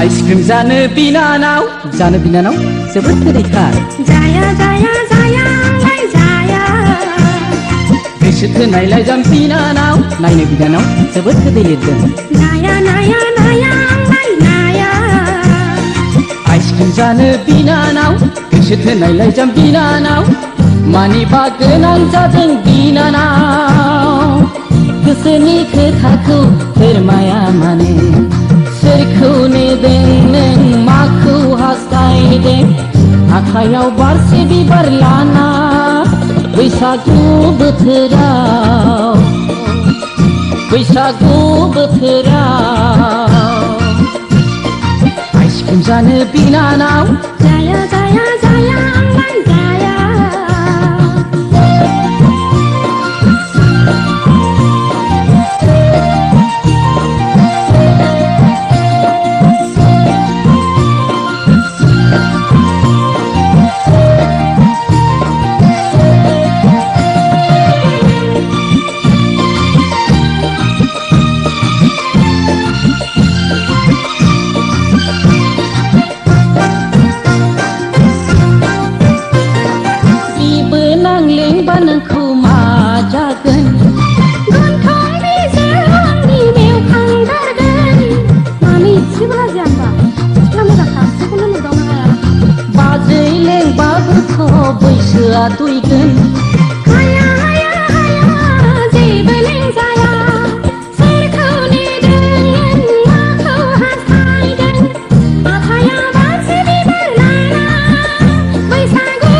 Ice cream जानो बिनानाव जोबोद गोदैथार। जाया जाया जाया आंलाय जाया। गोसो थोनायलाय जाम बिनानाव नायनो बिनानाव जोबोद गोदै लिरदों। नाया नाया नाया आंलाय नाया। आइसक्रिम जानो बिनानाव गोसो थोनायलाय जाम बिनानाव मानिबा गोनां जादों बिनानाव। गोसोनि खोथाखौ फोरमाया माने सोरखौ नेदों नों माखौ हास्थायदों आखायाव बारसे बिबार लाना बैसागु बोथोराव आइसक्रिम जानो बिनानाव जाया जाया जाया आंलाय जाया। नोंखौ मा जागोन गन्थं बिजों आंनि बेवखांगारगोन। मानो इसेबो लाजिया होमबा सिख्ला मोजांखा एसेखौनो नुदावनो हाया। बाजै लेंबाबोथ' बैसोआ दुइगोन। हाया हाया हाया जेबो लेंजाया। सोरखौ नेदों नों माखौ हास्थायदों आखायाव बारसे बिबार लाना बैसागु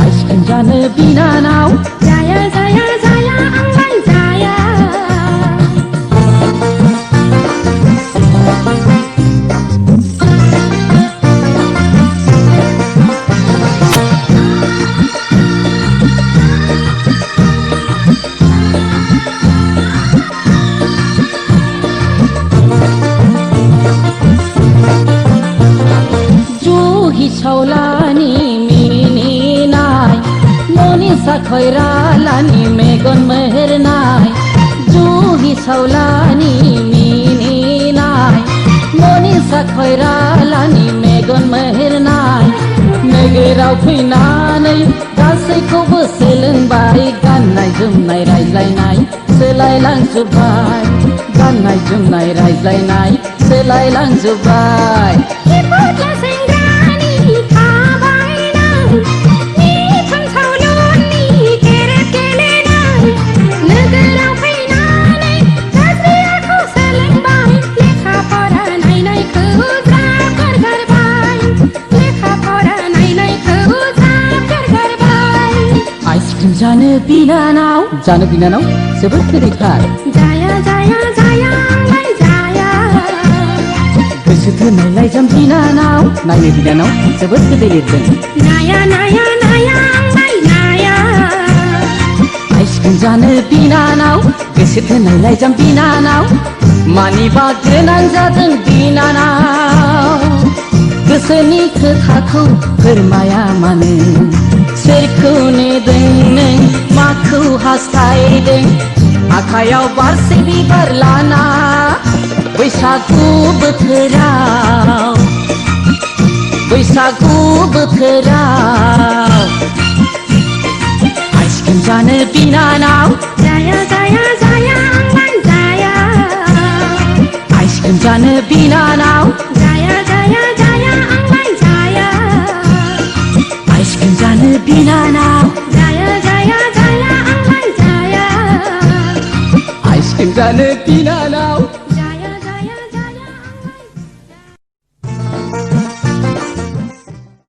आइसक्रिम जानो बिनानाव जाया जाया जाया आंलाय जाया। जुहि सावलानि मिनिनाय न'नि साखयरालानि मेगन मोहेरनाय। जुहि सावलानि मिनिनाय न'नि साखयरालानि मेगन मोहेरनाय। नोगोराव फैनानै गासैखौबो सोलोंबाय गाननाय जोमनाय रायज्लायनाय सोलायलांजोब्बाय। गाननाय जोमनाय रायज्लायनाय सोलायलांजोब्बाय। आइसक्रिम जानो बिनानाव जोबोद गोदैथार। जाया जाया जाया आंलाय जाया। गोसो थोनायलाय जाम बिनानाव नायनो बिनानाव जोबोद गोदै लिरदों। नाया नाया नाया आंलाय नाया। आइसक्रिम जानो बिनानाव गोसो थोनायलाय जाम बिनानाव मानिबा गोनां जादों बिनानाव। गोसोनि खोथाखौ फोरमाया मानो सोरखौ नेदों नों माखौ हास्थायदों आखायाव बारसे बिबार लाना बैसागु बोथोराव आइसक्रिम जानो बिनानाव जाया जाया जाया आंलाय जाया। आइसक्रिम जानो बिनानाव जाया जाया जाया आंलाय जाया। आइसक्रिम जानो बिनानाव जाया जाया जाया आंलाय जाया। आइसक्रिम जानो बिनानाव।